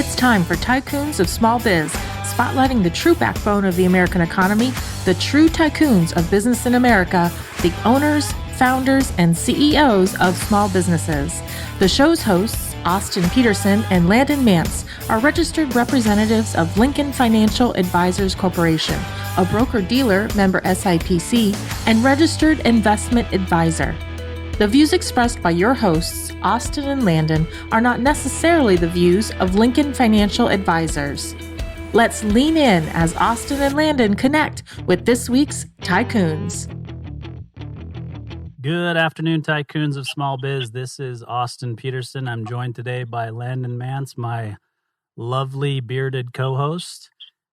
It's time for Tycoons of Small Biz, spotlighting the true backbone of the American economy, the true tycoons of business in America, the owners, founders, and CEOs of small businesses. The show's hosts, Austin Peterson and Landon Mance, are registered representatives of Lincoln Financial Advisors Corporation, a broker-dealer member SIPC, and registered investment advisor. The views expressed by your hosts, Austin and Landon, are not necessarily the views of Lincoln Financial Advisors. Let's lean in as Austin and Landon connect with this week's Tycoons. Good afternoon, Tycoons of Small Biz. This is Austin Peterson. I'm joined today by Landon Mance, my lovely bearded co-host,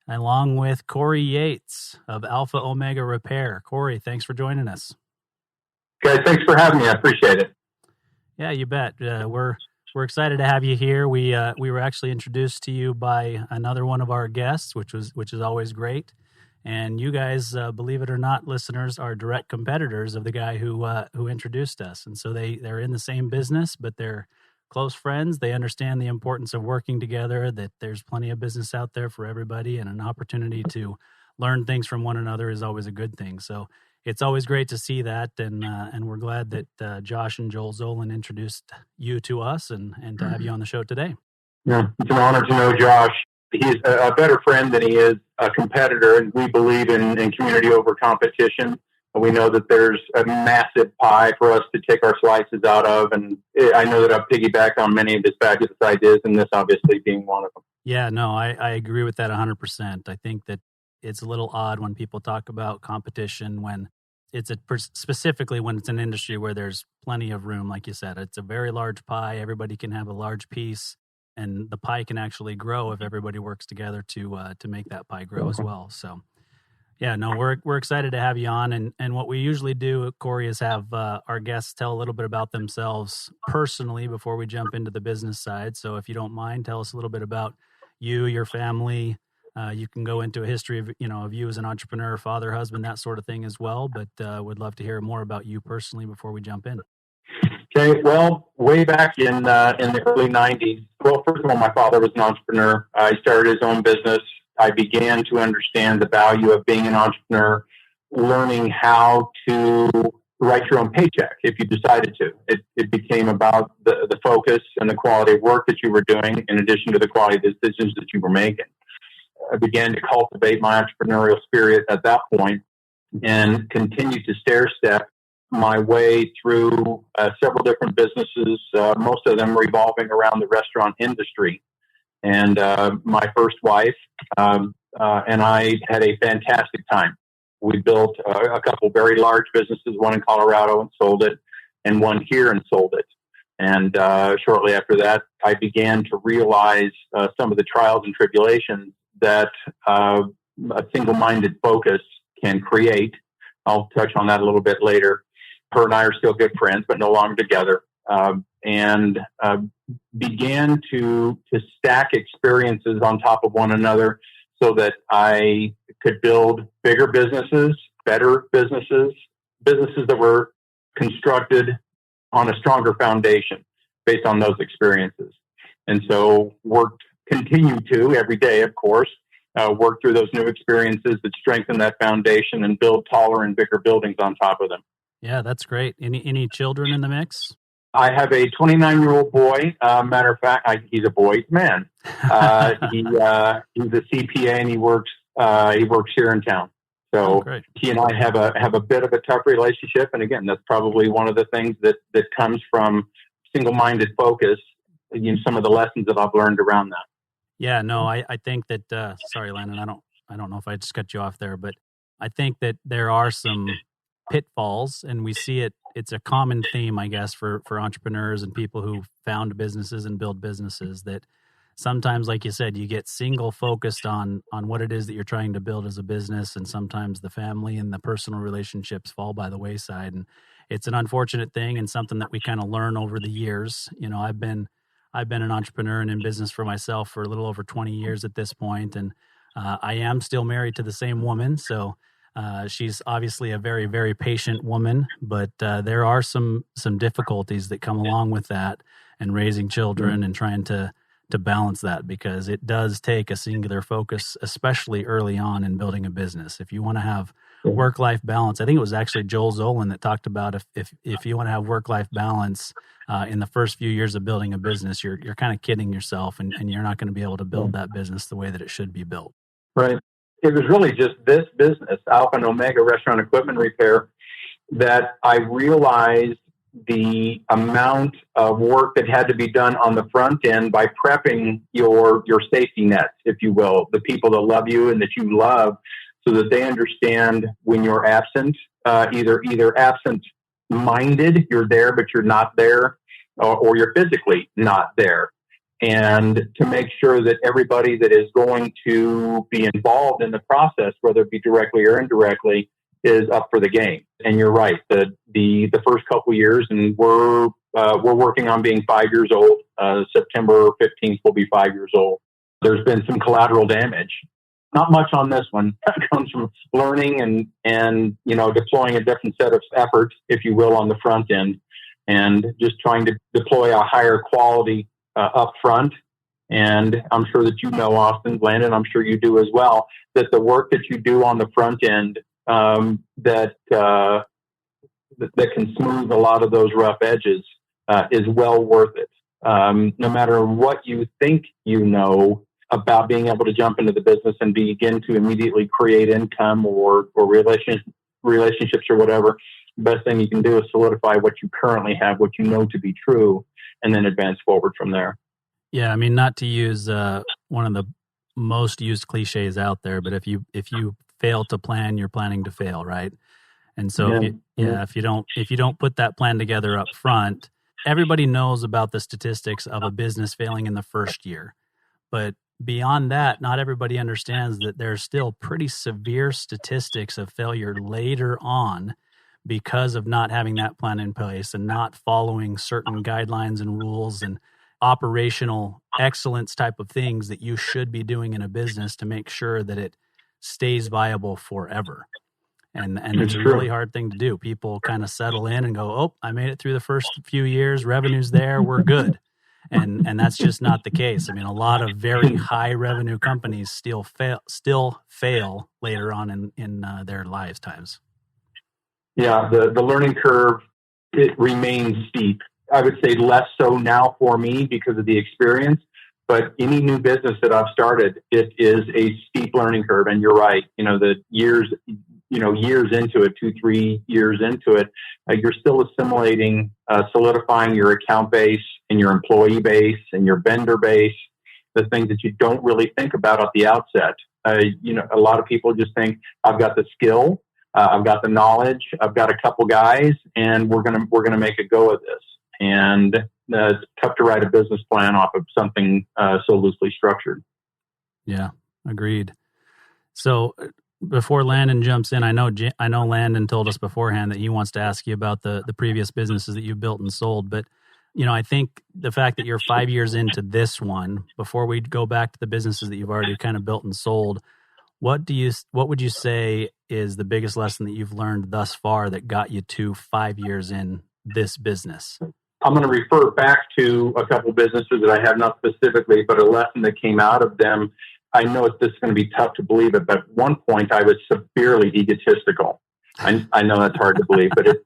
along with Cory Yates of Alpha Omega Repair. Cory, thanks for joining us. Guys, thanks for having me. I appreciate it. Yeah, you bet. We're excited to have you here. We were actually introduced to you by another one of our guests, which is always great. And you guys, believe it or not, listeners, are direct competitors of the guy who introduced us. And so they're in the same business, but they're close friends. They understand the importance of working together, that there's plenty of business out there for everybody, and an opportunity to learn things from one another is always a good thing. So it's always great to see that, and we're glad that Josh and Joel Zolan introduced you to us and to have you on the show today. Yeah, it's an honor to know Josh. He's a better friend than he is a competitor, and we believe in community over competition. We know that there's a massive pie for us to take our slices out of, and I know that I've piggybacked on many of his fabulous ideas, and this obviously being one of them. Yeah, no, I agree with that 100%. I think that it's a little odd when people talk about competition when it's specifically when it's an industry where there's plenty of room. Like you said, it's a very large pie. Everybody can have a large piece, and the pie can actually grow if everybody works together to make that pie grow as well. So, yeah, no, we're excited to have you on. And what we usually do, Cory, is have our guests tell a little bit about themselves personally before we jump into the business side. So, if you don't mind, tell us a little bit about you, your family. You can go into a history of you as an entrepreneur, father, husband, that sort of thing as well. But would love to hear more about you personally before we jump in. Okay, well, way back in the early 90s, well, first of all, my father was an entrepreneur. He started his own business. I began to understand the value of being an entrepreneur, learning how to write your own paycheck if you decided to. It became about the focus and the quality of work that you were doing in addition to the quality of the decisions that you were making. I began to cultivate my entrepreneurial spirit at that point and continued to stair-step my way through several different businesses, most of them revolving around the restaurant industry. And my first wife and I had a fantastic time. We built a couple very large businesses, one in Colorado and sold it, and one here and sold it. And shortly after that, I began to realize some of the trials and tribulations that a single-minded focus can create. I'll touch on that a little bit later. Her and I are still good friends, but no longer together, and began to stack experiences on top of one another so that I could build bigger businesses, better businesses that were constructed on a stronger foundation based on those experiences. And so continue to every day, of course, work through those new experiences that strengthen that foundation and build taller and bigger buildings on top of them. Yeah, that's great. Any children in the mix? I have a 29-year-old boy. Matter of fact, he's a boy, man. He's a CPA and he works here in town. So he and I have a bit of a tough relationship. And again, that's probably one of the things that comes from single-minded focus. Some of the lessons that I've learned around that. Yeah, no, I think that, sorry, Landon, I don't know if I just cut you off there, but I think that there are some pitfalls, and we see it's a common theme, I guess, for entrepreneurs and people who found businesses and build businesses, that sometimes, like you said, you get single focused on what it is that you're trying to build as a business, and sometimes the family and the personal relationships fall by the wayside. And it's an unfortunate thing and something that we kind of learn over the years. I've been an entrepreneur and in business for myself for a little over 20 years at this point, and I am still married to the same woman. So she's obviously a very, very patient woman, but there are some difficulties that come along with that, and raising children and trying to to balance that, because it does take a singular focus, especially early on in building a business. If you want to have work-life balance, I think it was actually Joel Zolan that talked about if you want to have work-life balance in the first few years of building a business, you're kind of kidding yourself, and you're not going to be able to build that business the way that it should be built. Right. It was really just this business, Alpha and Omega Restaurant Equipment Repair, that I realized the amount of work that had to be done on the front end by prepping your safety nets, if you will, the people that love you and that you love, so that they understand when you're absent, either absent-minded, you're there but you're not there, or you're physically not there. And to make sure that everybody that is going to be involved in the process, whether it be directly or indirectly, is up for the game. And you're right, the first couple years, and we're working on being 5 years old. September 15th will be 5 years old. There's been some collateral damage. Not much on this one. That comes from learning and deploying a different set of efforts, if you will, on the front end, and just trying to deploy a higher quality up front. And I'm sure that you know, Austin, Landon, I'm sure you do as well, that the work that you do on the front end that can smooth a lot of those rough edges is well worth it. No matter what you think you know about being able to jump into the business and begin to immediately create income or relationships or whatever, the best thing you can do is solidify what you currently have, what you know to be true, and then advance forward from there. Yeah, I mean, not to use one of the most used cliches out there, but if you fail to plan, you're planning to fail, right? And so if you don't put that plan together up front, everybody knows about the statistics of a business failing in the first year. But beyond that, not everybody understands that there's still pretty severe statistics of failure later on because of not having that plan in place and not following certain guidelines and rules and operational excellence type of things that you should be doing in a business to make sure that it stays viable forever. And it's a really hard thing to do. People kind of settle in and go, oh, I made it through the first few years, revenue's there, we're good. And that's just not the case. I mean, a lot of very high revenue companies still fail later on in their lifetimes. Yeah, the learning curve, it remains steep. I would say less so now for me because of the experience, but any new business that I've started, it is a steep learning curve. And you're right, the years into it, 2-3 years into it, you're still assimilating, solidifying your account base and your employee base and your vendor base, the things that you don't really think about at the outset. A lot of people just think, I've got the skill, I've got the knowledge, I've got a couple guys, and we're gonna make a go of this. And it's tough to write a business plan off of something so loosely structured. Yeah, agreed. So before Landon jumps in, I know Landon told us beforehand that he wants to ask you about the previous businesses that you built and sold. But I think the fact that you're 5 years into this one, before we go back to the businesses that you've already kind of built and sold, what would you say is the biggest lesson that you've learned thus far that got you to 5 years in this business? I'm going to refer back to a couple businesses that I have, not specifically, but a lesson that came out of them. I know this is going to be tough to believe it, but at one point I was severely egotistical. I know that's hard to believe, but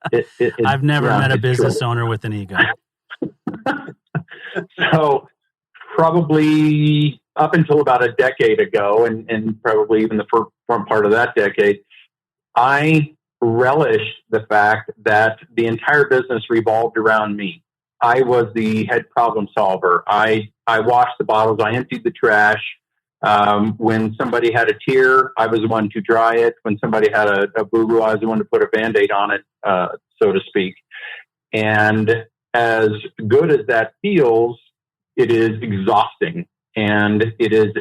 I've never met a business owner with an ego. So probably up until about a decade ago, and probably even the front part of that decade, I relished the fact that the entire business revolved around me. I was the head problem solver. I washed the bottles. I emptied the trash. When somebody had a tear, I was the one to dry it. When somebody had a boo-boo, I was the one to put a Band-Aid on it, so to speak. And as good as that feels, it is exhausting. And it is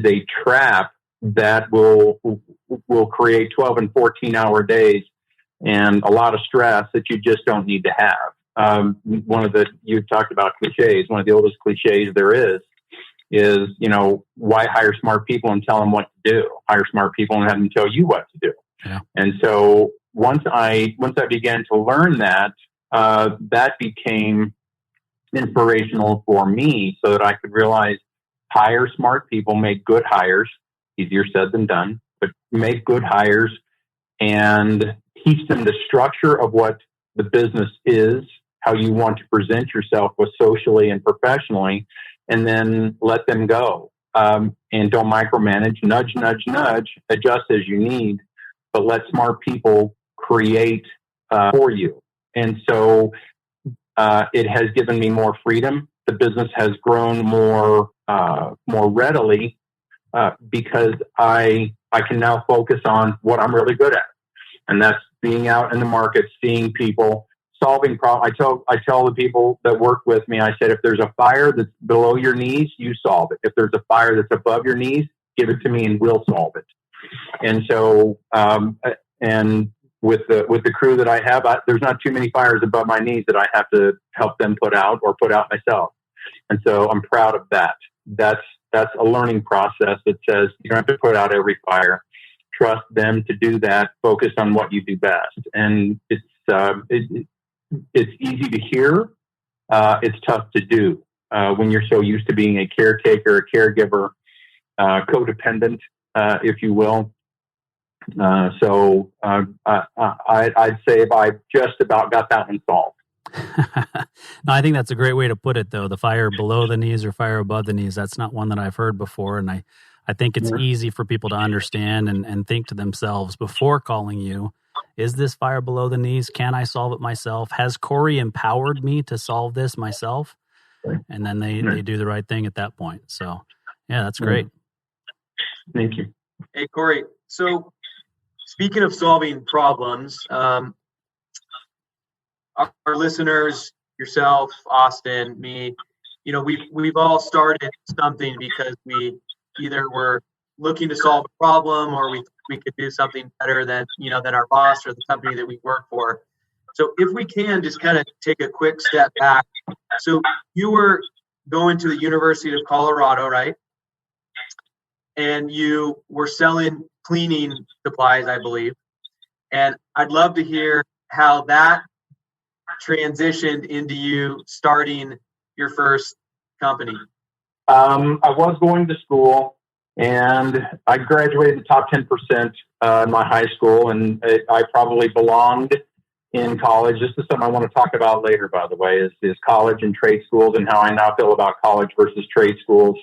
a trap that will create 12 and 14-hour days and a lot of stress that you just don't need to have. You talked about cliches. One of the oldest cliches there is, why hire smart people and tell them what to do? Hire smart people and have them tell you what to do. Yeah. And so once I began to learn that, that became inspirational for me so that I could realize hire smart people, make good hires, easier said than done, but make good hires and teach them the structure of what the business is, how you want to present yourself both socially and professionally, and then let them go. And don't micromanage, nudge, adjust as you need, but let smart people create for you. And so it has given me more freedom. The business has grown more readily because I can now focus on what I'm really good at, and that's being out in the market, seeing people, solving problems. I tell the people that work with me, I said, if there's a fire that's below your knees, you solve it. If there's a fire that's above your knees, give it to me and we'll solve it. And so, and with the crew that I have, there's not too many fires above my knees that I have to help them put out or put out myself. And so I'm proud of that. That's a learning process that says you don't have to put out every fire. Trust them to do that. Focus on what you do best. And it's easy to hear. It's tough to do when you're so used to being a caretaker, a caregiver, codependent, if you will. So I'd say I just about got that one solved. No, I think that's a great way to put it, though. The fire below the knees or fire above the knees. That's not one that I've heard before. And I think it's easy for people to understand and think to themselves before calling you, is this fire below the knees? Can I solve it myself? Has Cory empowered me to solve this myself? And then they do the right thing at that point. So, yeah, that's great. Thank you. Hey, Cory. So, speaking of solving problems, our listeners, yourself, Austin, me, we've all started something because we either were looking to solve a problem or we could do something better than our boss or the company that we work for. So if we can just kind of take a quick step back. So you were going to the University of Colorado, right? And you were selling cleaning supplies, I believe. And I'd love to hear how that transitioned into you starting your first company. I was going to school, and I graduated the top 10% in my high school, and I probably belonged in college. This is something I want to talk about later, by the way, is college and trade schools and how I now feel about college versus trade schools.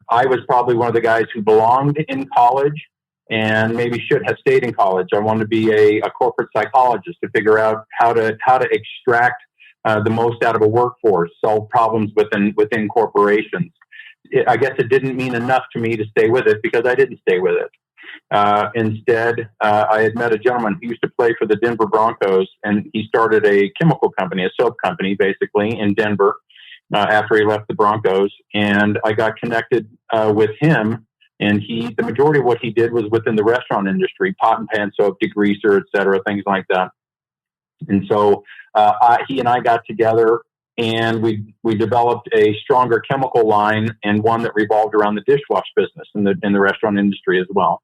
I was probably one of the guys who belonged in college and maybe should have stayed in college. I wanted to be a corporate psychologist to figure out how to extract the most out of a workforce, solve problems within corporations. I guess it didn't mean enough to me to stay with it because I didn't stay with it. Instead, I had met a gentleman who used to play for the Denver Broncos, and he started a chemical company, a soap company, basically, in Denver after he left the Broncos. And I got connected with him, and the majority of what he did was within the restaurant industry, pot and pan soap, degreaser, et cetera, things like that. And so he and I got together, and we developed a stronger chemical line and one that revolved around the dishwash business in the restaurant industry as well.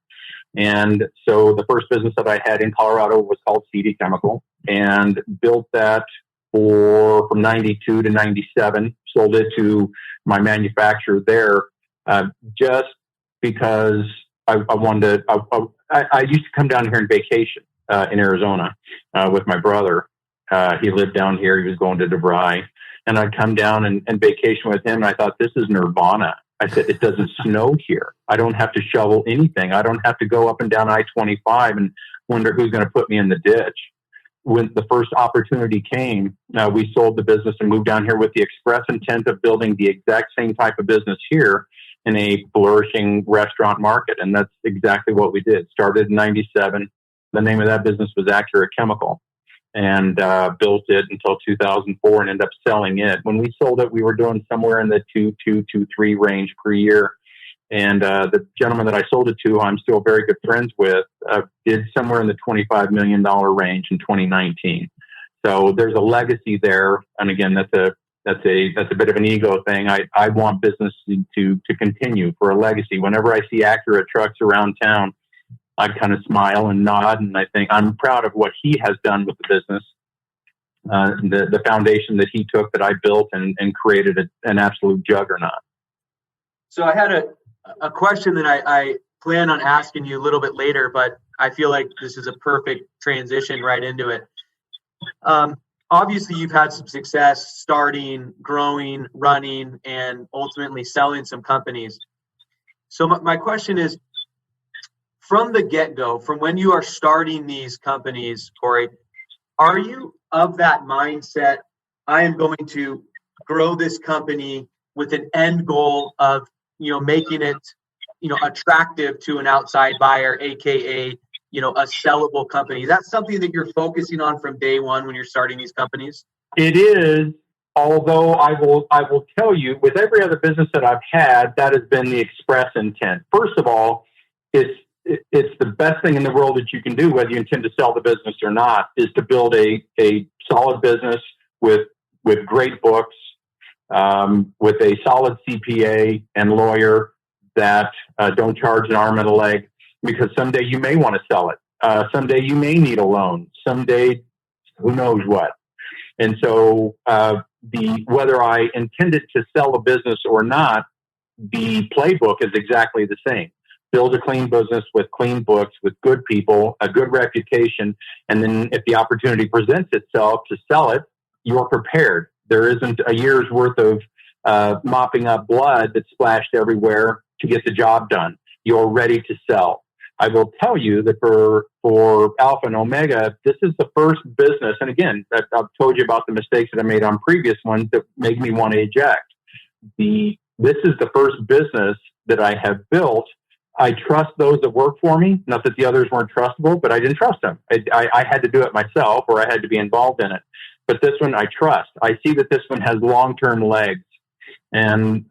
And so the first business that I had in Colorado was called CD Chemical, and built that from 92 to 97, sold it to my manufacturer there, just because I wanted to. I used to come down here and vacation in Arizona with my brother. He lived down here. He was going to DeVry. And I'd come down and vacation with him. And I thought, this is nirvana. I said, it doesn't snow here. I don't have to shovel anything. I don't have to go up and down I-25 and wonder who's going to put me in the ditch. When the first opportunity came, we sold the business and moved down here with the express intent of building the exact same type of business here in a flourishing restaurant market. And that's exactly what we did. Started in 97. The name of that business was Accurate Chemical. And built it until 2004 and ended up selling it. When we sold it, we were doing somewhere in the 2.3 range per year. And the gentleman that I sold it to, who I'm still very good friends with, did somewhere in the $25 million range in 2019. So there's a legacy there. And again, that's a bit of an ego thing. I want business to continue for a legacy. Whenever I see Accurate trucks around town, I kind of smile and nod, and I think I'm proud of what he has done with the business. the foundation that he took that I built and created an absolute juggernaut. So I had a question that I plan on asking you a little bit later, but I feel like this is a perfect transition right into it. Obviously, you've had some success starting, growing, running, and ultimately selling some companies. So my question is, from the get-go, from when you are starting these companies, Cory, are you of that mindset, I am going to grow this company with an end goal of, making it, attractive to an outside buyer, AKA, a sellable company? Is that something that you're focusing on from day one when you're starting these companies? It is, although I will tell you, with every other business that I've had, that has been the express intent. First of all, it's the best thing in the world that you can do, whether you intend to sell the business or not, is to build a solid business with great books, with a solid CPA and lawyer that don't charge an arm and a leg, because someday you may want to sell it. Someday you may need a loan. Someday, who knows what. And so whether I intended to sell a business or not, the playbook is exactly the same. Build a clean business with clean books, with good people, a good reputation. And then if the opportunity presents itself to sell it, you're prepared. There isn't a year's worth of mopping up blood that's splashed everywhere to get the job done. You're ready to sell. I will tell you that for Alpha and Omega, this is the first business. And again, I've told you about the mistakes that I made on previous ones that made me want to eject. This is the first business that I have built. I trust those that work for me. Not that the others weren't trustable, but I didn't trust them. I had to do it myself, or I had to be involved in it. But this one I trust. I see that this one has long-term legs. And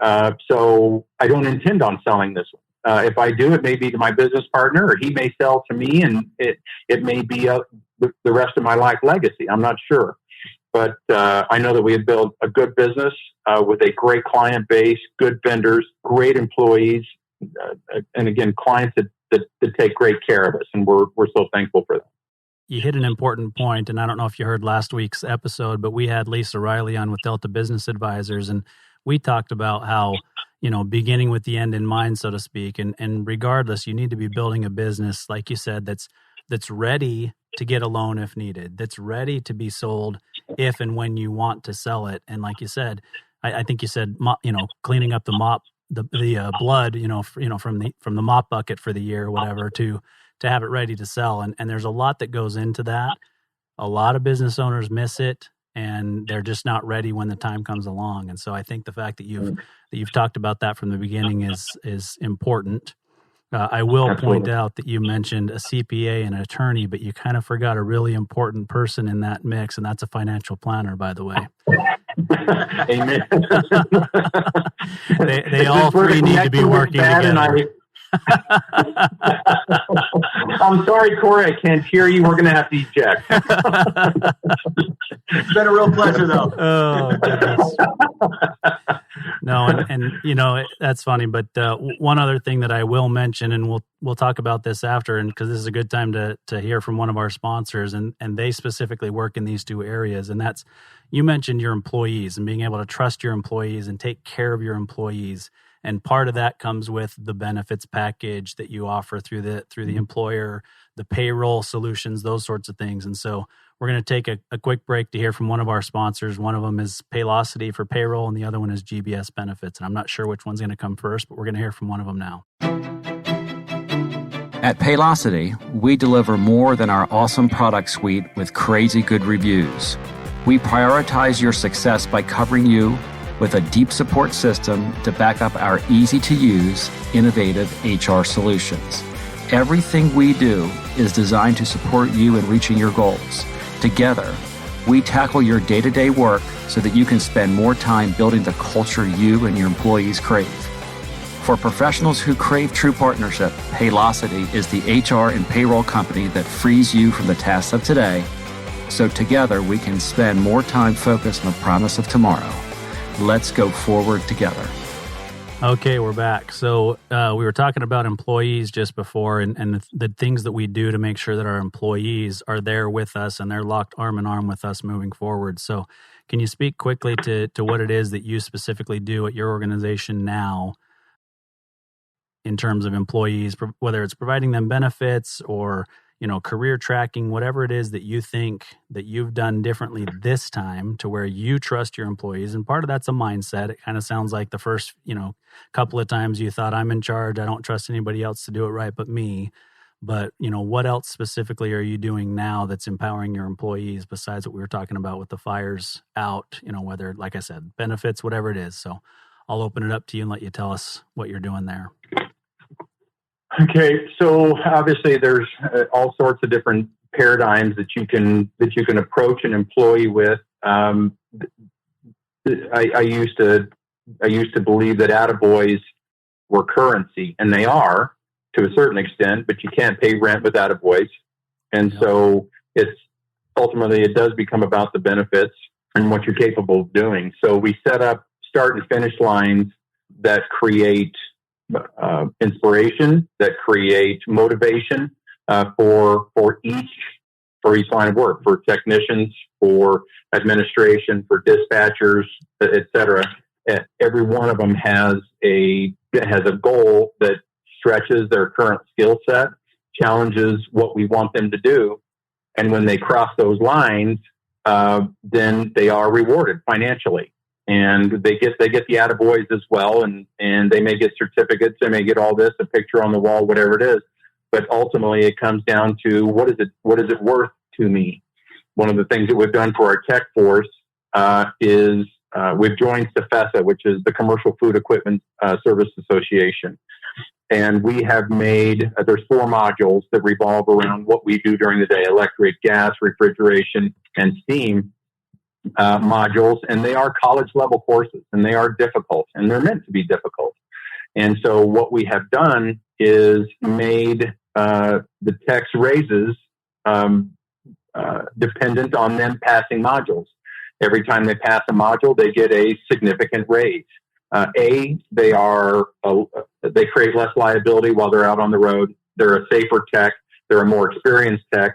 so I don't intend on selling this one. If I do, it may be to my business partner, or he may sell to me, and it may be the rest of my life legacy. I'm not sure. But I know that we have built a good business with a great client base, good vendors, great employees, and again, clients that take great care of us. And we're so thankful for that. You hit an important point, and I don't know if you heard last week's episode, but we had Lisa Riley on with Delta Business Advisors, and we talked about how, beginning with the end in mind, so to speak, and regardless, you need to be building a business, like you said, that's ready to get a loan if needed, that's ready to be sold if and when you want to sell it. And like you said, I think you said, cleaning up the blood, from the mop bucket for the year or whatever, to have it ready to sell. And there's a lot that goes into that. A lot of business owners miss it, and they're just not ready when the time comes along. And so I think the fact that you've talked about that from the beginning is important. I will point out that you mentioned a CPA and an attorney, but you kind of forgot a really important person in that mix, and that's a financial planner, by the way. Amen. they all three need to be working together. I'm sorry, Cory, I can't hear you. We're going to have to eject. It's been a real pleasure, though. Oh, goodness. No, and that's funny. But one other thing that I will mention, and we'll talk about this after, and because this is a good time to hear from one of our sponsors, and they specifically work in these two areas, and that's, you mentioned your employees and being able to trust your employees and take care of your employees. And part of that comes with the benefits package that you offer through the employer, the payroll solutions, those sorts of things. And so we're going to take a quick break to hear from one of our sponsors. One of them is Paylocity for payroll, and the other one is GBS Benefits. And I'm not sure which one's going to come first, but we're going to hear from one of them now. At Paylocity, we deliver more than our awesome product suite with crazy good reviews. We prioritize your success by covering you with a deep support system to back up our easy-to-use, innovative HR solutions. Everything we do is designed to support you in reaching your goals. Together, we tackle your day-to-day work so that you can spend more time building the culture you and your employees crave. For professionals who crave true partnership, Paylocity is the HR and payroll company that frees you from the tasks of today, so together we can spend more time focused on the promise of tomorrow. Let's go forward together. Okay, we're back. So we were talking about employees just before and the things that we do to make sure that our employees are there with us and they're locked arm in arm with us moving forward. So can you speak quickly to what it is that you specifically do at your organization now in terms of employees, whether it's providing them benefits or career tracking, whatever it is that you think that you've done differently this time to where you trust your employees. And part of that's a mindset. It kind of sounds like the first, couple of times you thought, I'm in charge, I don't trust anybody else to do it right but me. But, what else specifically are you doing now that's empowering your employees besides what we were talking about with the fires out, whether, like I said, benefits, whatever it is. So I'll open it up to you and let you tell us what you're doing there. Okay, so obviously there's all sorts of different paradigms that you can approach an employee with. I used to believe that attaboys were currency, and they are to a certain extent, but you can't pay rent with attaboys. And so it's ultimately it does become about the benefits and what you're capable of doing. So we set up start and finish lines that create inspiration, that create motivation for each line of work, for technicians, for administration, for dispatchers, etc. Every one of them has a goal that stretches their current skill set, challenges what we want them to do, and when they cross those lines, then they are rewarded financially. And they get the attaboys as well, and they may get certificates, they may get all this, a picture on the wall, whatever it is. But ultimately, it comes down to what is it worth to me? One of the things that we've done for our tech force is we've joined CFESA, which is the Commercial Food Equipment Service Association, and we have made there's 4 modules that revolve around what we do during the day: electric, gas, refrigeration, and steam. Modules, and they are college level courses, and they are difficult, and they're meant to be difficult. And so what we have done is made the tech's raises dependent on them passing modules. Every time they pass a module, they get a significant raise. They create less liability while they're out on the road. They're a safer tech. They're a more experienced tech.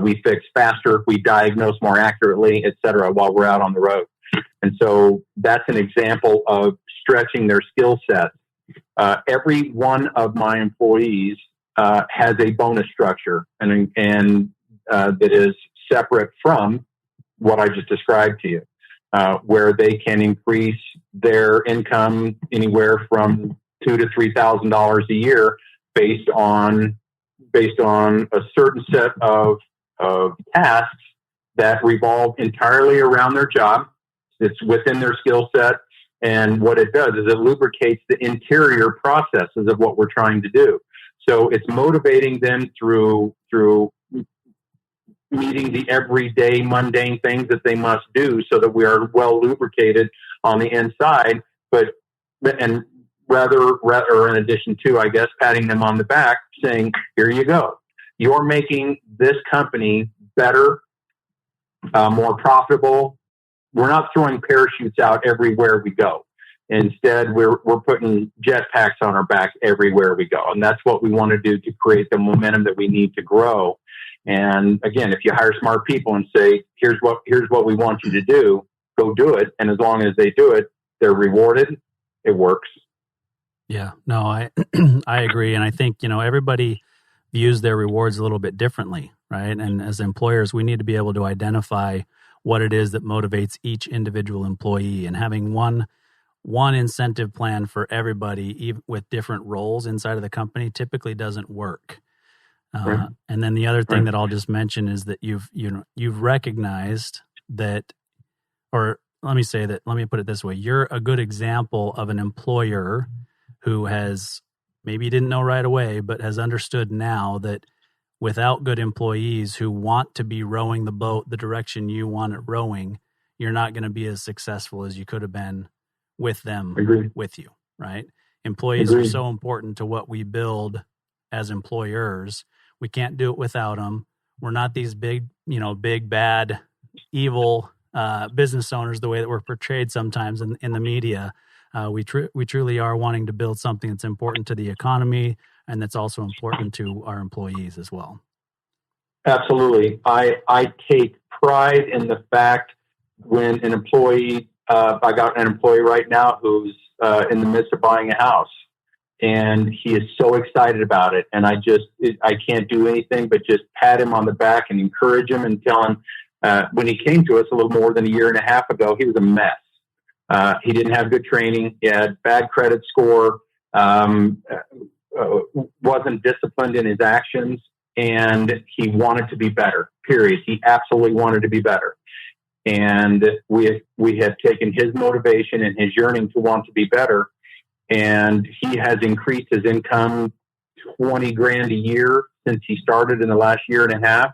We fix faster, we diagnose more accurately, et cetera, while we're out on the road. And so that's an example of stretching their skill set. Every one of my employees has a bonus structure and that is separate from what I just described to you, where they can increase their income anywhere from $2,000 to $3,000 a year based on a certain set of tasks that revolve entirely around their job. It's within their skill set. And what it does is it lubricates the interior processes of what we're trying to do. So it's motivating them through meeting the everyday mundane things that they must do so that we are well lubricated on the inside, in addition to, I guess, patting them on the back, saying, here you go. You're making this company better, more profitable. We're not throwing parachutes out everywhere we go. Instead, we're putting jetpacks on our back everywhere we go. And that's what we want to do to create the momentum that we need to grow. And again, if you hire smart people and say, here's what we want you to do, go do it. And as long as they do it, they're rewarded. It works. Yeah, no, I agree. And I think, everybody views their rewards a little bit differently, right? And as employers, we need to be able to identify what it is that motivates each individual employee, and having one incentive plan for everybody, even with different roles inside of the company, typically doesn't work. Right. And then the other thing that I'll just mention is that you've recognized that, or let me put it this way: you're a good example of an employer who has, maybe didn't know right away, but has understood now that without good employees who want to be rowing the boat the direction you want it rowing, you're not going to be as successful as you could have been with them. Agreed. With you, right? Employees Agreed. are so important to what we build as employers. We can't do it without them. We're not these big, bad, evil business owners the way that we're portrayed sometimes in the media. we truly are wanting to build something that's important to the economy and that's also important to our employees as well. Absolutely. I take pride in the fact when an employee, I got an employee right now who's in the midst of buying a house, and he is so excited about it. And I can't do anything but just pat him on the back and encourage him and tell him, when he came to us a little more than a year and a half ago, he was a mess. He didn't have good training. He had bad credit score, wasn't disciplined in his actions, and he wanted to be better, period. He absolutely wanted to be better. And we have taken his motivation and his yearning to want to be better, and he has increased his income $20,000 a year since he started in the last year and a half.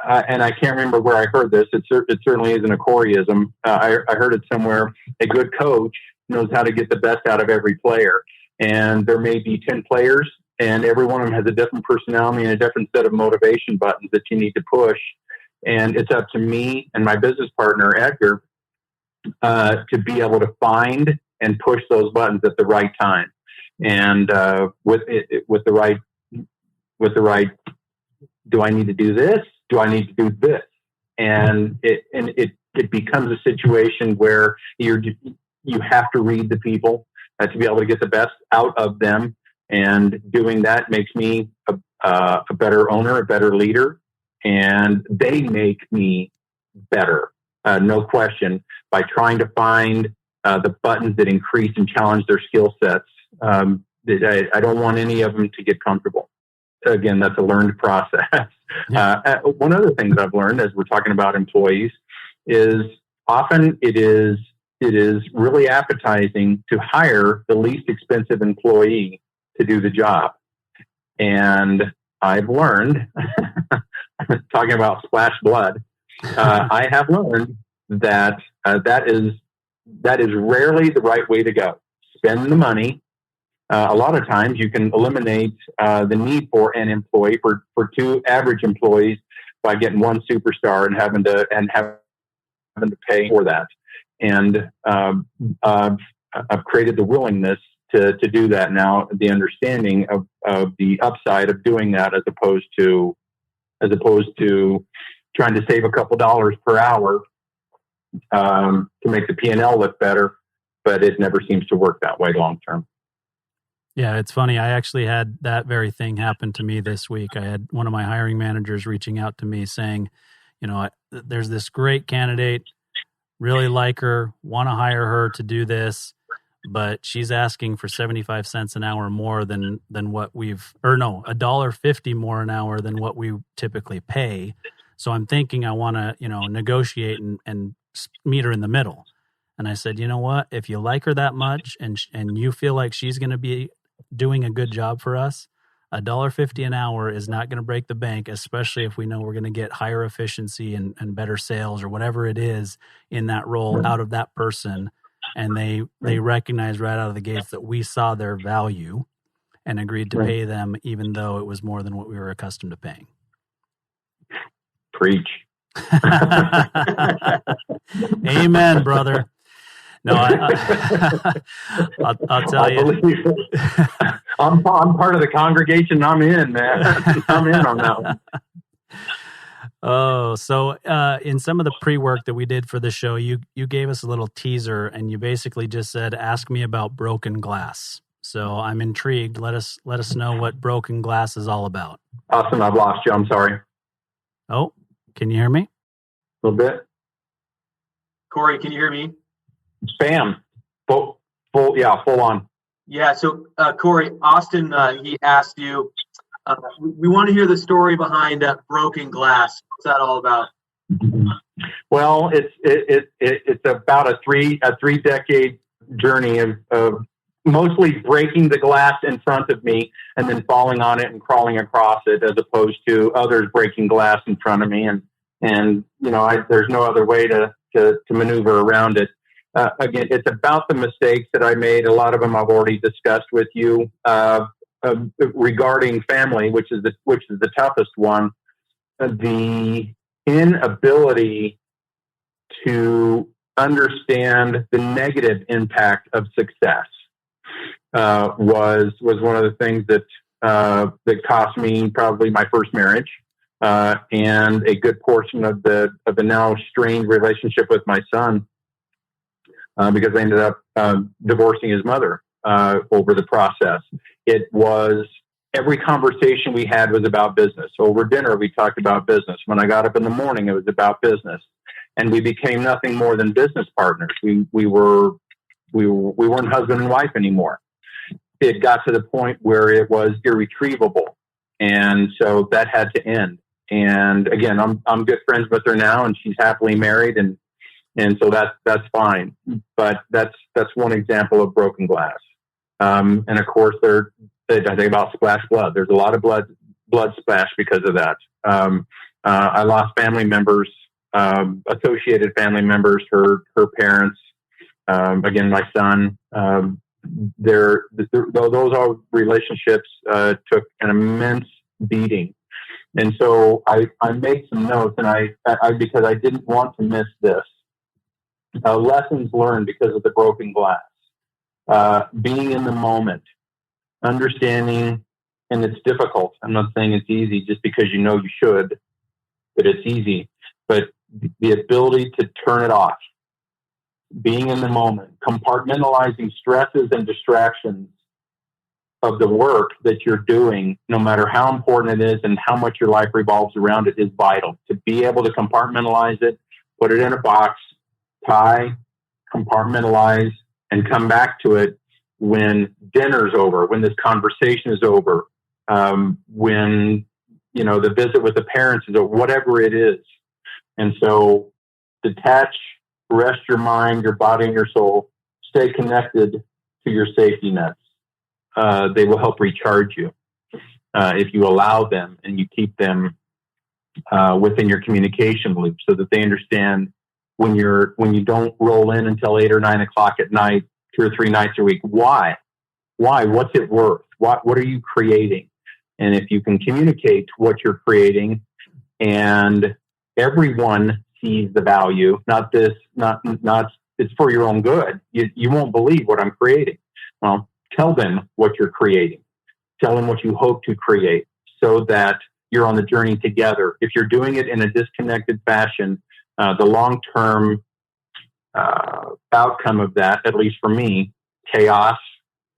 And I can't remember where I heard this. It certainly isn't a Coryism. I heard it somewhere. A good coach knows how to get the best out of every player. And there may be 10 players, and every one of them has a different personality and a different set of motivation buttons that you need to push. And it's up to me and my business partner, Edgar, to be able to find and push those buttons at the right time. And with the right, do I need to do this? Do I need to do this? And it becomes a situation where you have to read the people to be able to get the best out of them. And doing that makes me a better owner, a better leader, and they make me better, no question, by trying to find the buttons that increase and challenge their skill sets. I don't want any of them to get comfortable. Again, that's a learned process. Yeah. One other thing that I've learned as we're talking about employees is often it is really appetizing to hire the least expensive employee to do the job. And I've learned, talking about splash blood, I have learned that that is rarely the right way to go. Spend the money. A lot of times you can eliminate the need for an employee for two average employees by getting one superstar and having to pay for that. And I've created the willingness to do that now, the understanding of the upside of doing that as opposed to trying to save a couple dollars per hour to make the P&L look better, but it never seems to work that way long term. Yeah, it's funny. I actually had that very thing happen to me this week. I had one of my hiring managers reaching out to me saying, there's this great candidate, really like her, want to hire her to do this, but she's asking for 75 cents an hour more than what $1.50 more an hour than what we typically pay. So I'm thinking I want to, negotiate and meet her in the middle. And I said, you know what? If you like her that much and you feel like she's going to be doing a good job for us, $1.50 an hour is not going to break the bank, especially if we know we're going to get higher efficiency and better sales or whatever it is in that role out of that person. And they recognize right out of the gates that we saw their value and agreed to pay them, even though it was more than what we were accustomed to paying. Preach. Amen, brother. No, I'll tell you. I'm part of the congregation. I'm in, man. I'm in on that one. Oh, so in some of the pre-work that we did for the show, you gave us a little teaser, and you basically just said, "Ask me about broken glass." So I'm intrigued. Let us know what broken glass is all about. Awesome. I've lost you. I'm sorry. Oh, can you hear me? A little bit. Cory, can you hear me? Spam. Full on. Yeah. So, Cory, Austin, he asked you, we want to hear the story behind broken glass. What's that all about? Well, it's about a three decade journey of mostly breaking the glass in front of me and then falling on it and crawling across it, as opposed to others breaking glass in front of me. And there's no other way to maneuver around it. Again, it's about the mistakes that I made. A lot of them I've already discussed with you regarding family, which is the toughest one. The inability to understand the negative impact of success was one of the things that cost me probably my first marriage and a good portion of the now strained relationship with my son because I ended up divorcing his mother over the process. It was every conversation we had was about business. Over dinner, we talked about business. When I got up in the morning, it was about business, and we became nothing more than business partners. We weren't husband and wife anymore. It got to the point where it was irretrievable, and so that had to end. And again, I'm good friends with her now, and she's happily married, and so that's fine. But that's one example of broken glass. And of course, I think about splash blood. There's a lot of blood splash because of that. I lost family members, associated family members, her parents. Again, my son. Those all relationships took an immense beating, and so I made some notes, and I because I didn't want to miss this. Lessons learned because of the broken glass. Being in the moment, understanding, and it's difficult. I'm not saying it's easy just because you know you should, but it's easy. But the ability to turn it off, being in the moment, compartmentalizing stresses and distractions of the work that you're doing, no matter how important it is and how much your life revolves around it, is vital. To be able to compartmentalize it, put it in a box, tie, compartmentalize, and come back to it when dinner's over, when this conversation is over, when, the visit with the parents is over, whatever it is. And so detach, rest your mind, your body, and your soul. Stay connected to your safety nets. They will help recharge you if you allow them and you keep them within your communication loop so that they understand when you don't roll in until 8 or 9 o'clock at night, 2 or 3 nights a week. Why? What's it worth? What are you creating? And if you can communicate what you're creating, and everyone sees the value, not it's for your own good. You won't believe what I'm creating. Well, tell them what you're creating. Tell them what you hope to create so that you're on the journey together. If you're doing it in a disconnected fashion, the long-term outcome of that, at least for me, chaos,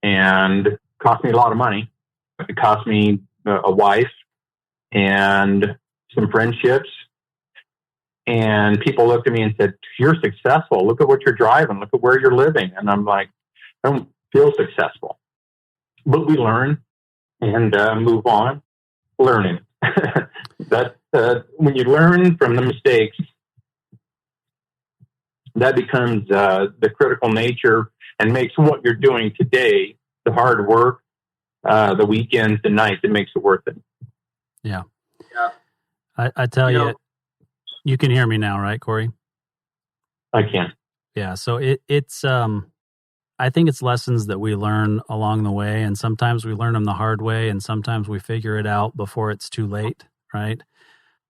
and cost me a lot of money. It cost me a wife and some friendships. And people looked at me and said, "You're successful. Look at what you're driving. Look at where you're living." And I'm like, I don't feel successful. But we learn and move on. Learning. That when you learn from the mistakes, that becomes the critical nature and makes what you're doing today, the hard work, the weekends, the nights, it makes it worth it. Yeah. I tell you, you can hear me now, right, Cory? I can. Yeah. So it's I think it's lessons that we learn along the way, and sometimes we learn them the hard way, and sometimes we figure it out before it's too late, right?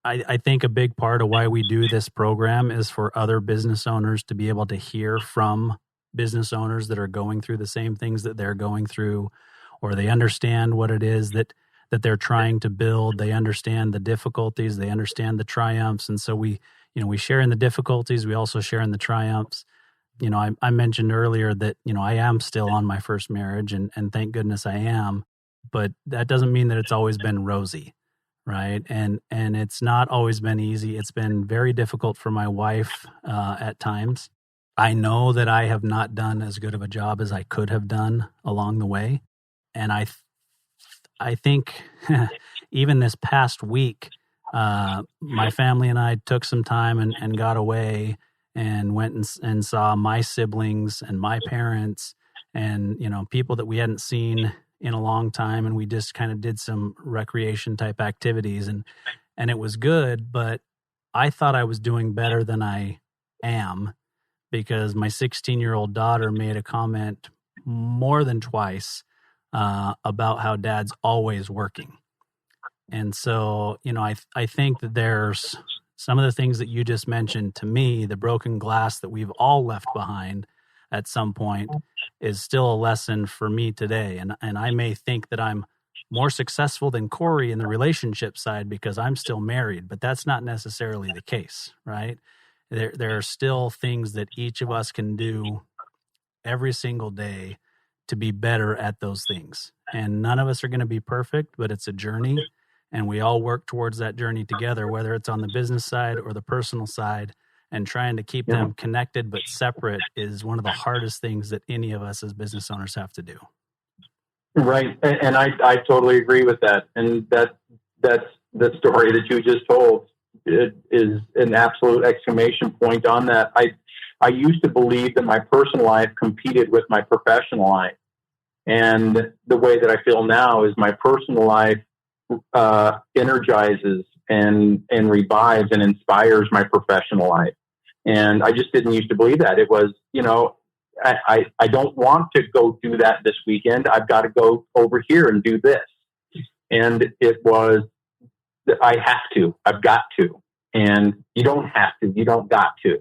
I think a big part of why we do this program is for other business owners to be able to hear from business owners that are going through the same things that they're going through, or they understand what it is that they're trying to build. They understand the difficulties, they understand the triumphs. And so we share in the difficulties, we also share in the triumphs. I mentioned earlier that, I am still on my first marriage, and thank goodness I am, but that doesn't mean that it's always been rosy. Right. And it's not always been easy. It's been very difficult for my wife at times. I know that I have not done as good of a job as I could have done along the way. And I think even this past week, my family and I took some time and got away and went and saw my siblings and my parents and, people that we hadn't seen in a long time, and we just kind of did some recreation type activities, and it was good, but I thought I was doing better than I am, because my 16-year-old daughter made a comment more than twice about how Dad's always working. And so, I think that there's some of the things that you just mentioned, to me, the broken glass that we've all left behind at some point is still a lesson for me today. And I may think that I'm more successful than Cory in the relationship side because I'm still married, but that's not necessarily the case, right? There are still things that each of us can do every single day to be better at those things. And none of us are going to be perfect, but it's a journey. And we all work towards that journey together, whether it's on the business side or the personal side. And trying to keep them connected but separate is one of the hardest things that any of us as business owners have to do. Right. And I totally agree with that. And that's the story that you just told. It is an absolute exclamation point on that. I used to believe that my personal life competed with my professional life. And the way that I feel now is my personal life energizes and revives and inspires my professional life. And I just didn't used to believe that. It was, I don't want to go do that this weekend. I've got to go over here and do this. And it was, I have to, I've got to. And you don't have to, you don't got to.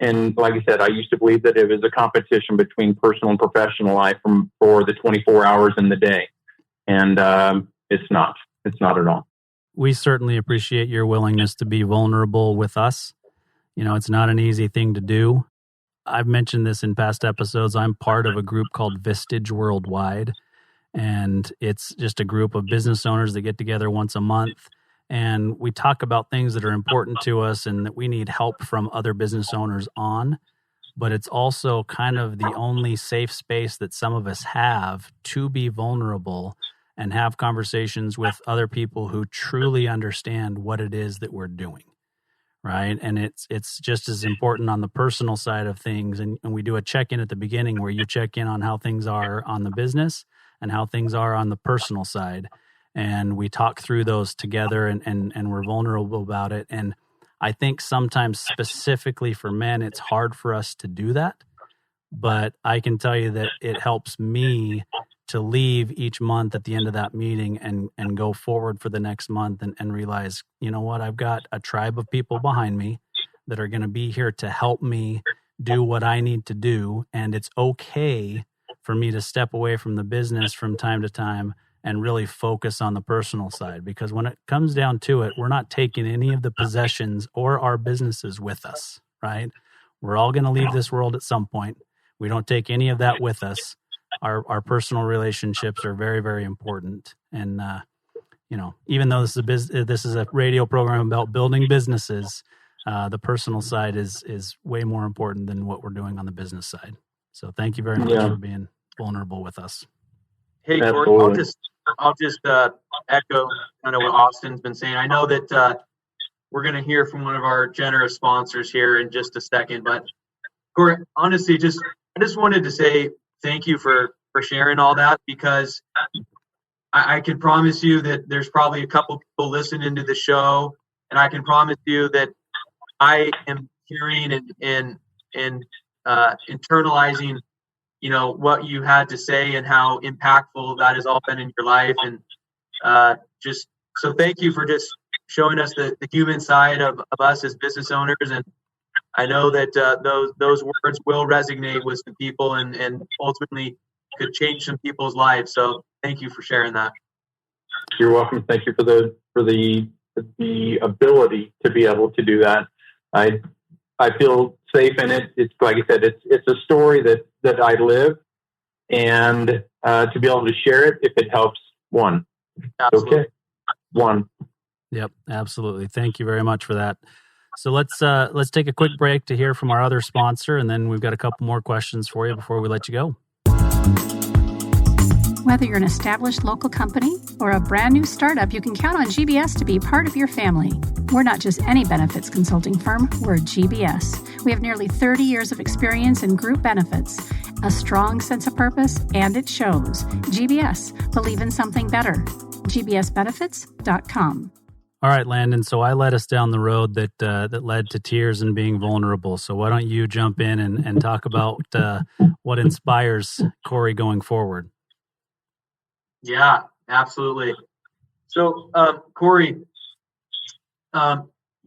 And like I said, I used to believe that it was a competition between personal and professional life for the 24 hours in the day. And it's not at all. We certainly appreciate your willingness to be vulnerable with us. It's not an easy thing to do. I've mentioned this in past episodes. I'm part of a group called Vistage Worldwide, and it's just a group of business owners that get together once a month, and we talk about things that are important to us and that we need help from other business owners on. But it's also kind of the only safe space that some of us have to be vulnerable and have conversations with other people who truly understand what it is that we're doing. Right. And it's just as important on the personal side of things. And we do a check-in at the beginning where you check in on how things are on the business and how things are on the personal side. And we talk through those together and we're vulnerable about it. And I think sometimes specifically for men, it's hard for us to do that. But I can tell you that it helps me to leave each month at the end of that meeting and go forward for the next month and realize, you know what, I've got a tribe of people behind me that are going to be here to help me do what I need to do. And it's okay for me to step away from the business from time to time and really focus on the personal side. Because when it comes down to it, we're not taking any of the possessions or our businesses with us, right? We're all going to leave this world at some point. We don't take any of that with us. Our personal relationships are very, very important. And, even though this is a radio program about building businesses, the personal side is way more important than what we're doing on the business side. So thank you very much for being vulnerable with us. Hey, Cory, I'll just echo kind of what Austin's been saying. I know that we're going to hear from one of our generous sponsors here in just a second, but Cory, honestly, I just wanted to say thank you for sharing all that, because I can promise you that there's probably a couple people listening to the show, and I can promise you that I am hearing and internalizing, what you had to say and how impactful that has all been in your life. And just so thank you for just showing us the human side of us as business owners. And I know that those words will resonate with some people and ultimately could change some people's lives. So thank you for sharing that. You're welcome. Thank you for the ability to be able to do that. I feel safe in it. It's like I said, it's a story that I live, and to be able to share it, if it helps one. Absolutely. Okay. One. Yep, absolutely. Thank you very much for that. So let's take a quick break to hear from our other sponsor, and then we've got a couple more questions for you before we let you go. Whether you're an established local company or a brand new startup, you can count on GBS to be part of your family. We're not just any benefits consulting firm, we're GBS. We have nearly 30 years of experience in group benefits, a strong sense of purpose, and it shows. GBS, believe in something better. gbsbenefits.com. All right, Landon. So I led us down the road that led to tears and being vulnerable. So why don't you jump in and talk about what inspires Cory going forward? Yeah, absolutely. So, Cory,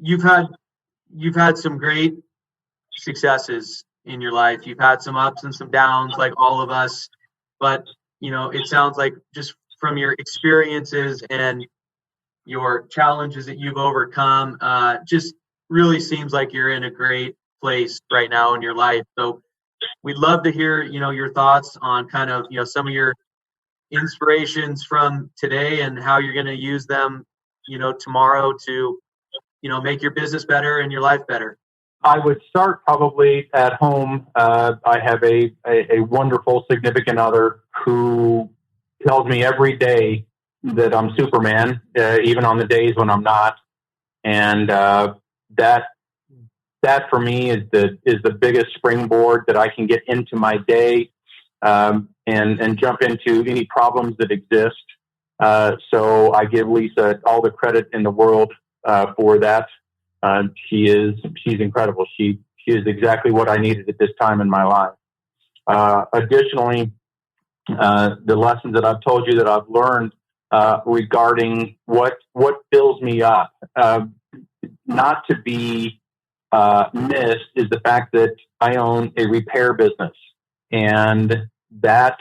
you've had some great successes in your life. You've had some ups and some downs, like all of us. But it sounds like just from your experiences and your challenges that you've overcome, just really seems like you're in a great place right now in your life. So we'd love to hear, your thoughts on kind of, some of your inspirations from today and how you're going to use them, tomorrow to, make your business better and your life better. I would start probably at home. I have a wonderful significant other who tells me every day that I'm Superman, even on the days when I'm not. And that for me is the biggest springboard that I can get into my day and jump into any problems that exist. So I give Lisa all the credit in the world for that. She's incredible. She is exactly what I needed at this time in my life. Additionally, the lessons that I've told you that I've learned regarding what fills me up, not to be missed, is the fact that I own a repair business, and that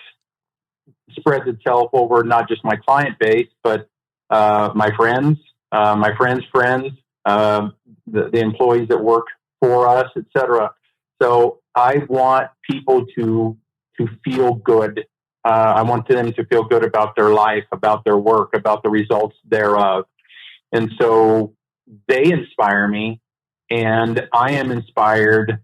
spreads itself over not just my client base, but my friends, friends, the employees that work for us, etc. So I want people to feel good. I want them to feel good about their life, about their work, about the results thereof. And so they inspire me, and I am inspired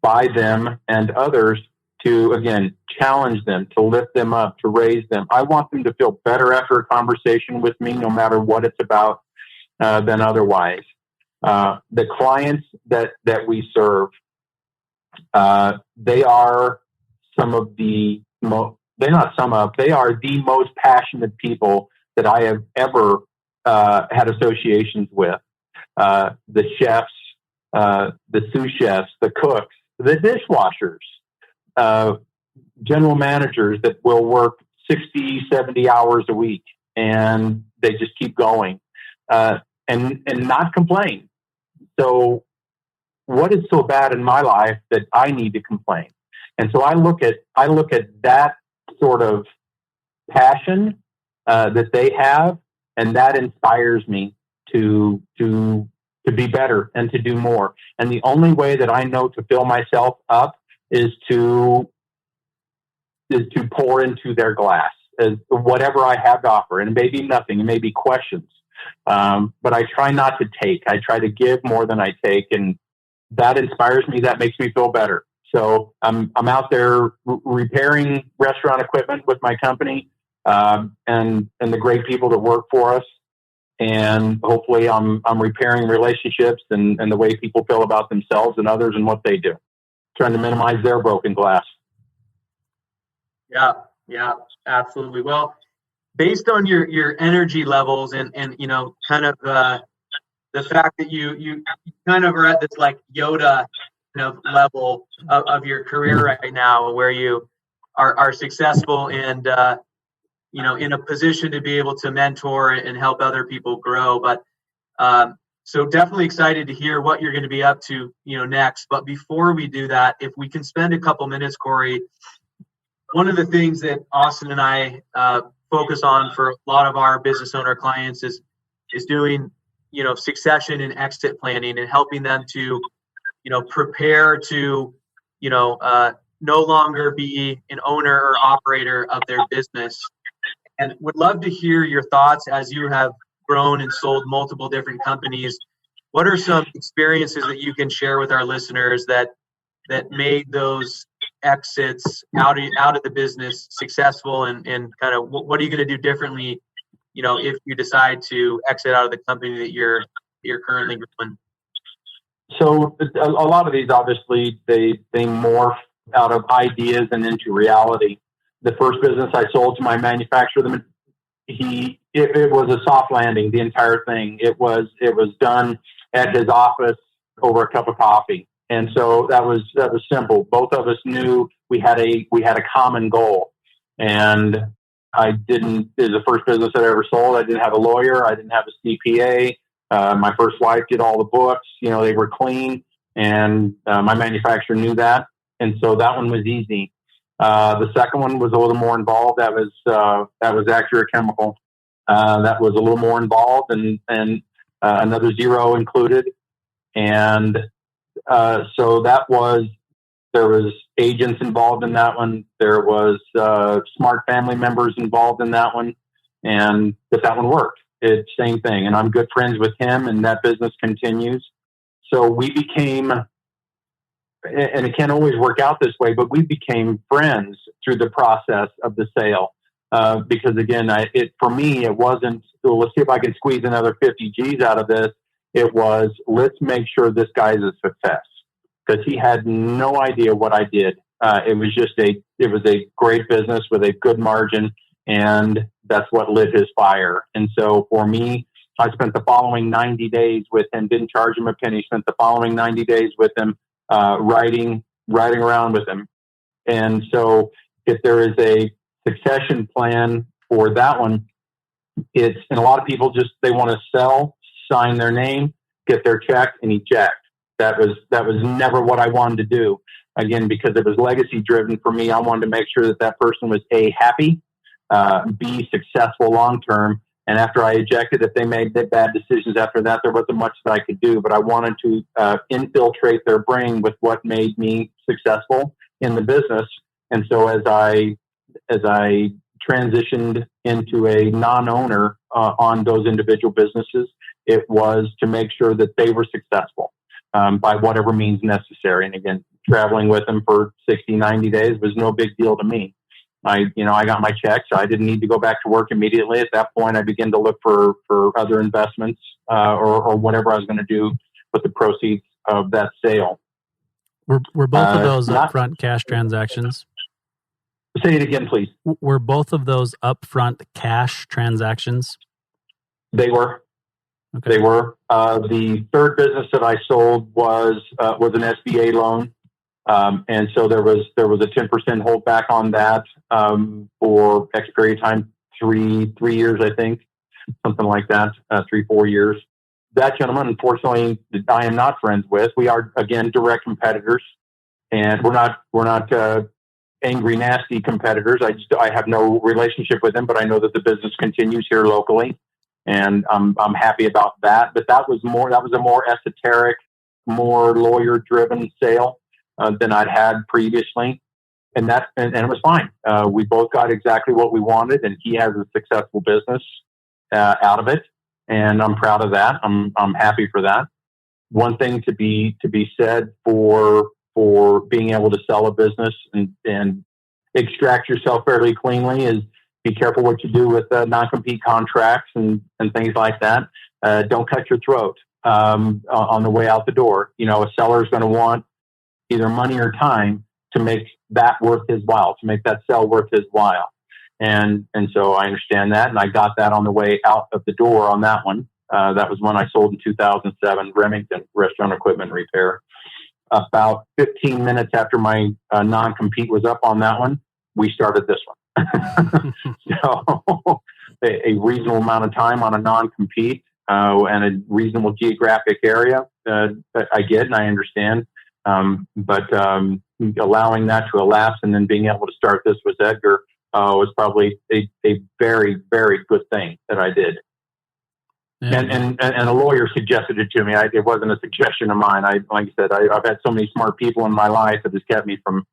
by them and others to, again, challenge them, to lift them up, to raise them. I want them to feel better after a conversation with me, no matter what it's about, than otherwise. The clients that we serve, they are they are the most passionate people that I have ever had associations with. The chefs, the sous chefs, the cooks, the dishwashers, general managers that will work 60, 70 hours a week, and they just keep going and not complain. So what is so bad in my life that I need to complain? And so I look at that sort of passion that they have, and that inspires me to be better and to do more. And the only way that I know to fill myself up is to pour into their glass as whatever I have to offer. And it may be nothing, it may be questions. But I try not to take. I try to give more than I take, and that inspires me. That makes me feel better. So I'm out there repairing restaurant equipment with my company, and the great people that work for us. And hopefully I'm repairing relationships and the way people feel about themselves and others and what they do, trying to minimize their broken glass. Yeah, absolutely. Well, based on your energy levels and kind of the fact that you kind of are at this like Yoda level of your career right now, where you are successful and in a position to be able to mentor and help other people grow. But so definitely excited to hear what you're going to be up to next. But before we do that, if we can spend a couple minutes, Cory, one of the things that Austin and I focus on for a lot of our business owner clients is doing succession and exit planning and helping them to prepare to no longer be an owner or operator of their business. And would love to hear your thoughts as you have grown and sold multiple different companies. What are some experiences that you can share with our listeners that made those exits out of the business successful, and kind of what are you going to do differently, if you decide to exit out of the company that you're currently growing? So a lot of these, obviously, they morph out of ideas and into reality. The first business I sold to my manufacturer, it was a soft landing, the entire thing. It was done at his office over a cup of coffee. And so that was simple. Both of us knew we had a common goal. And it was the first business I ever sold. I didn't have a lawyer. I didn't have a CPA. My first wife did all the books. They were clean, and my manufacturer knew that, and so that one was easy. The second one was a little more involved. That was Accurate Chemical. That was a little more involved, and another zero included, and so there was agents involved in that one. There was smart family members involved in that one, but that one worked. It's same thing, and I'm good friends with him, and that business continues. So we became, and it can't always work out this way, but we became friends through the process of the sale. Because again, for me, it wasn't, well, let's see if I can squeeze another 50 G's out of this. It was, let's make sure this guy's a success, because he had no idea what I did. It was a great business with a good margin, and that's what lit his fire. And so for me, I spent the following 90 days with him, didn't charge him a penny, spent the following 90 days with him, riding around with him. And so if there is a succession plan for that one, and a lot of people they want to sell, sign their name, get their check, and eject. That was never what I wanted to do. Again, because it was legacy driven for me, I wanted to make sure that person was A, happy, B, successful long term. And after I ejected, if they made bad decisions after that, there wasn't much that I could do. But I wanted to infiltrate their brain with what made me successful in the business. And so as I transitioned into a non-owner on those individual businesses, it was to make sure that they were successful by whatever means necessary. And again, traveling with them for 60, 90 days was no big deal to me. I got my check, so I didn't need to go back to work immediately. At that point, I began to look for other investments or whatever I was going to do with the proceeds of that sale. Were both of those upfront cash transactions? Say it again, please. Were both of those upfront cash transactions? They were. Okay. They were. The third business that I sold was an SBA loan. And so there was a 10% holdback on that for expiry time, three years, I think, something like that, 3-4 years. That gentleman, unfortunately, I am not friends with. We are, again, direct competitors, and we're not angry, nasty competitors. I have no relationship with him, but I know that the business continues here locally, and I'm happy about that. But that was a more esoteric, more lawyer-driven sale than I'd had previously, and it was fine. We both got exactly what we wanted, and he has a successful business out of it, and I'm proud of that. I'm happy for that. One thing to be said for being able to sell a business and extract yourself fairly cleanly is be careful what you do with non-compete contracts and things like that. Don't cut your throat on the way out the door. A seller is going to want either money or time to make that worth his while, to make that sale worth his while. And so I understand that, and I got that on the way out of the door on that one. That was when I sold in 2007, Remington Restaurant Equipment Repair. About 15 minutes after my non-compete was up on that one, we started this one. So a reasonable amount of time on a non-compete and a reasonable geographic area, I get and I understand. But allowing that to elapse and then being able to start this with Edgar was probably a very, very good thing that I did. Yeah. And a lawyer suggested it to me. It wasn't a suggestion of mine. Like I said, I've had so many smart people in my life that has kept me from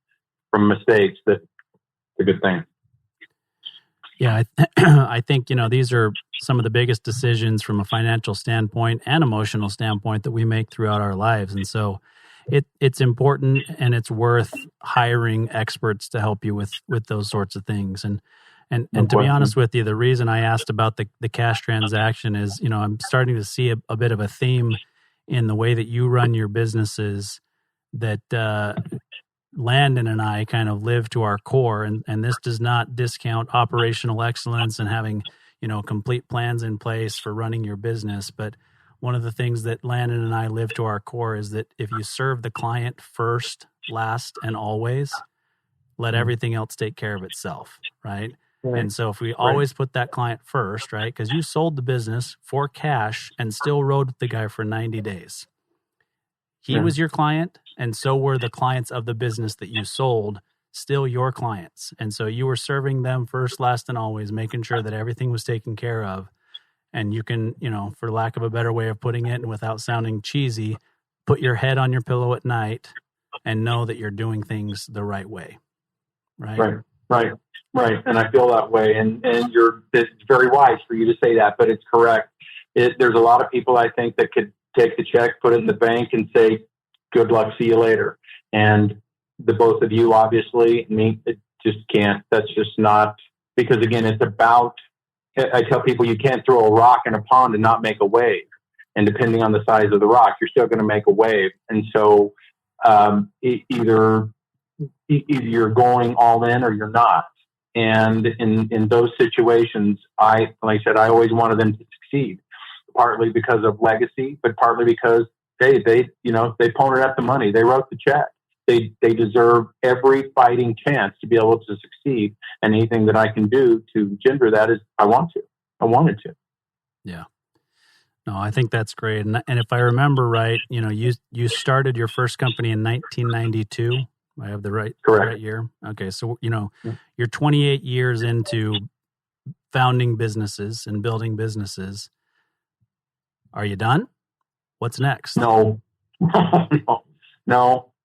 mistakes. That it's a good thing. Yeah, I think these are some of the biggest decisions from a financial standpoint and emotional standpoint that we make throughout our lives, and so it's important and it's worth hiring experts to help you with those sorts of things. And to be honest with you, the reason I asked about the cash transaction is, I'm starting to see a bit of a theme in the way that you run your businesses that Landon and I kind of live to our core. And this does not discount operational excellence and having, complete plans in place for running your business. But one of the things that Landon and I live to our core is that if you serve the client first, last, and always, let everything else take care of itself, right? Right. And so if we always put that client first, right? Because you sold the business for cash and still rode with the guy for 90 days. He was your client, and so were the clients of the business that you sold, still your clients. And so you were serving them first, last, and always, making sure that everything was taken care of. And you can, for lack of a better way of putting it and without sounding cheesy, put your head on your pillow at night and know that you're doing things the right way. Right. And I feel that way. And it's very wise for you to say that, but it's correct. There's a lot of people, I think, that could take the check, put it in the bank, and say, good luck, see you later. And the both of you, obviously, it just can't. That's just not, because again, it's about, I tell people you can't throw a rock in a pond and not make a wave. And depending on the size of the rock, you're still going to make a wave. And so either you're going all in or you're not. And in those situations, like I said, I always wanted them to succeed, partly because of legacy, but partly because they ponied up the money. They wrote the check. They deserve every fighting chance to be able to succeed. And anything that I can do to gender that is, I wanted to. Yeah. No, I think that's great. And if I remember right, you started your first company in 1992. I have the right year. Okay. So, you're 28 years into founding businesses and building businesses. Are you done? What's next? No.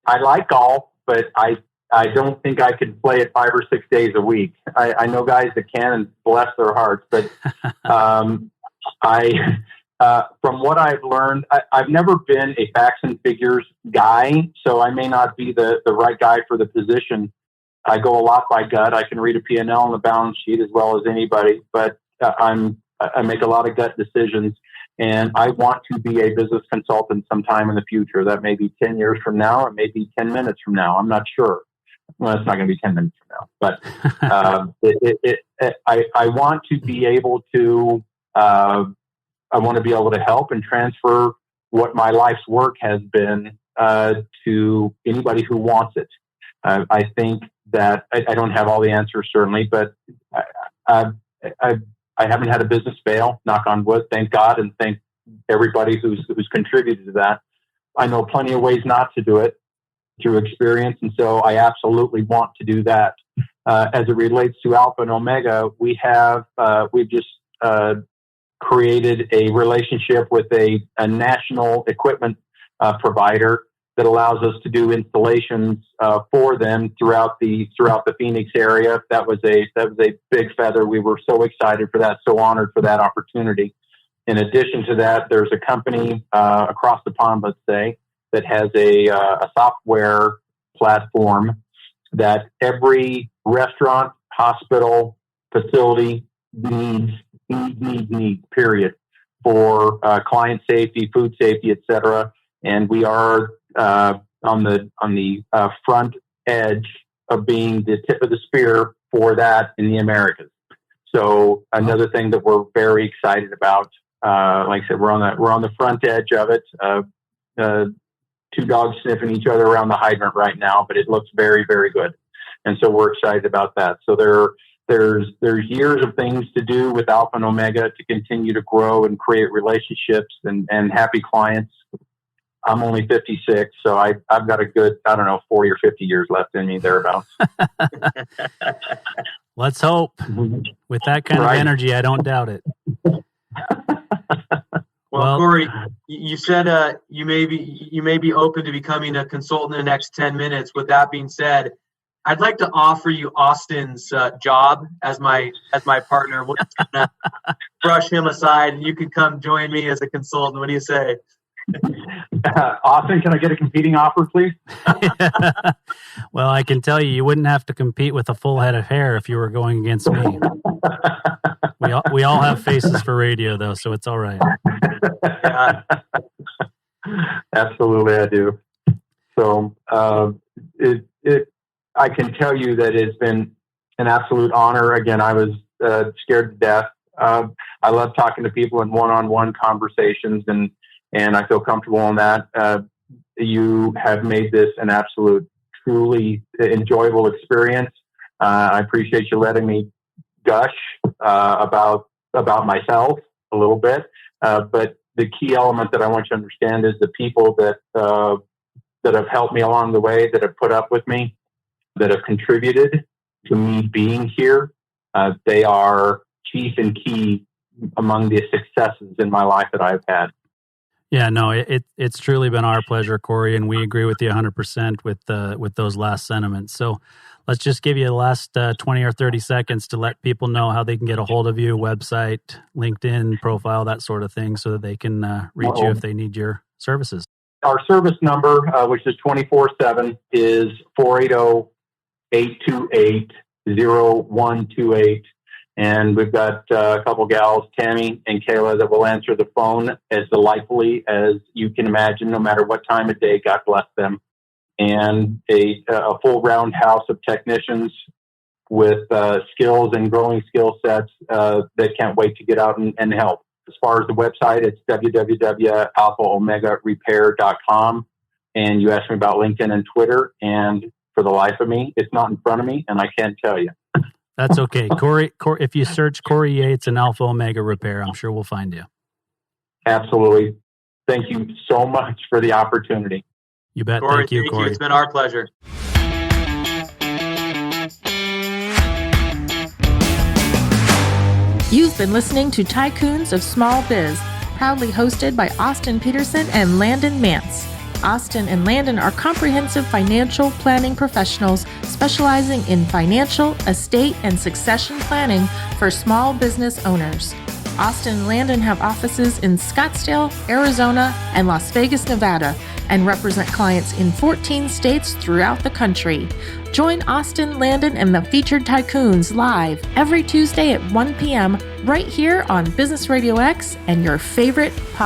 I like golf, but I don't think I could play it 5 or 6 days a week. I know guys that can, and bless their hearts, but from what I've learned, I've never been a facts and figures guy, so I may not be the right guy for the position. I go a lot by gut. I can read a P&L on the balance sheet as well as anybody, but I make a lot of gut decisions, and I want to be a business consultant sometime in the future. That may be 10 years from now, or maybe 10 minutes from now. I'm not sure. Well, it's not going to be 10 minutes from now, but I want to be able to. I want to be able to help and transfer what my life's work has been to anybody who wants it. I think that I don't have all the answers, certainly, but I haven't had a business fail, knock on wood, thank God, and thank everybody who's contributed to that. I know plenty of ways not to do it through experience, and so I absolutely want to do that. As it relates to Alpha and Omega, we've just created a relationship with a national equipment provider that allows us to do installations for them throughout the Phoenix area. That was a big feather. We were so excited for that, so honored for that opportunity. In addition to that, there's a company across the pond, let's say, that has a software platform that every restaurant, hospital, facility needs, period, for client safety, food safety, et cetera. And we are on the front edge of being the tip of the spear for that in the Americas. So another thing that we're very excited about, like I said, we're on the front edge of it. Two dogs sniffing each other around the hydrant right now, but it looks very, very good. And so we're excited about that. So there's years of things to do with Alpha and Omega to continue to grow and create relationships and happy clients. I'm only 56, so I've got a good, 40 or 50 years left in me, thereabouts. Let's hope. With that kind of energy, I don't doubt it. Well, Cory, you said you may be open to becoming a consultant in the next 10 minutes. With that being said, I'd like to offer you Austin's job as my partner. We'll just kind of brush him aside, and you can come join me as a consultant. What do you say? Austin, can I get a competing offer, please? Well, I can tell you wouldn't have to compete with a full head of hair if you were going against me. We all have faces for radio, though, so it's all right. Yeah. Absolutely, I do. So I can tell you that it's been an absolute honor. Again, I was scared to death. I love talking to people in one-on-one conversations, and I feel comfortable in that. You have made this an absolute, truly enjoyable experience. I appreciate you letting me gush about myself a little bit, but the key element that I want you to understand is the people that have helped me along the way, that have put up with me, that have contributed to me being here. They are chief and key among the successes in my life that I've had. Yeah, no, it's truly been our pleasure, Cory, and we agree with you 100% with those last sentiments. So let's just give you the last 20 or 30 seconds to let people know how they can get a hold of you, website, LinkedIn profile, that sort of thing, so that they can reach you if they need your services. Our service number, which is 24/7, is 480-828-0128. And we've got a couple gals, Tammy and Kayla, that will answer the phone as delightfully as you can imagine, no matter what time of day. God bless them. And a full roundhouse of technicians with skills and growing skill sets that can't wait to get out and help. As far as the website, it's www.alphaomegarepair.com. And you asked me about LinkedIn and Twitter, and for the life of me, it's not in front of me, and I can't tell you. That's okay. Cory, if you search Cory Yates and Alpha Omega Repair, I'm sure we'll find you. Absolutely. Thank you so much for the opportunity. You bet. Cory, Thank you, Cory. It's been our pleasure. You've been listening to TYCOONS of Small Biz, proudly hosted by Austin Peterson and Landon Mance. Austin and Landon are comprehensive financial planning professionals specializing in financial, estate, and succession planning for small business owners. Austin and Landon have offices in Scottsdale, Arizona, and Las Vegas, Nevada, and represent clients in 14 states throughout the country. Join Austin, Landon, and the featured TYCOONS live every Tuesday at 1 p.m. right here on Business Radio X and your favorite podcast.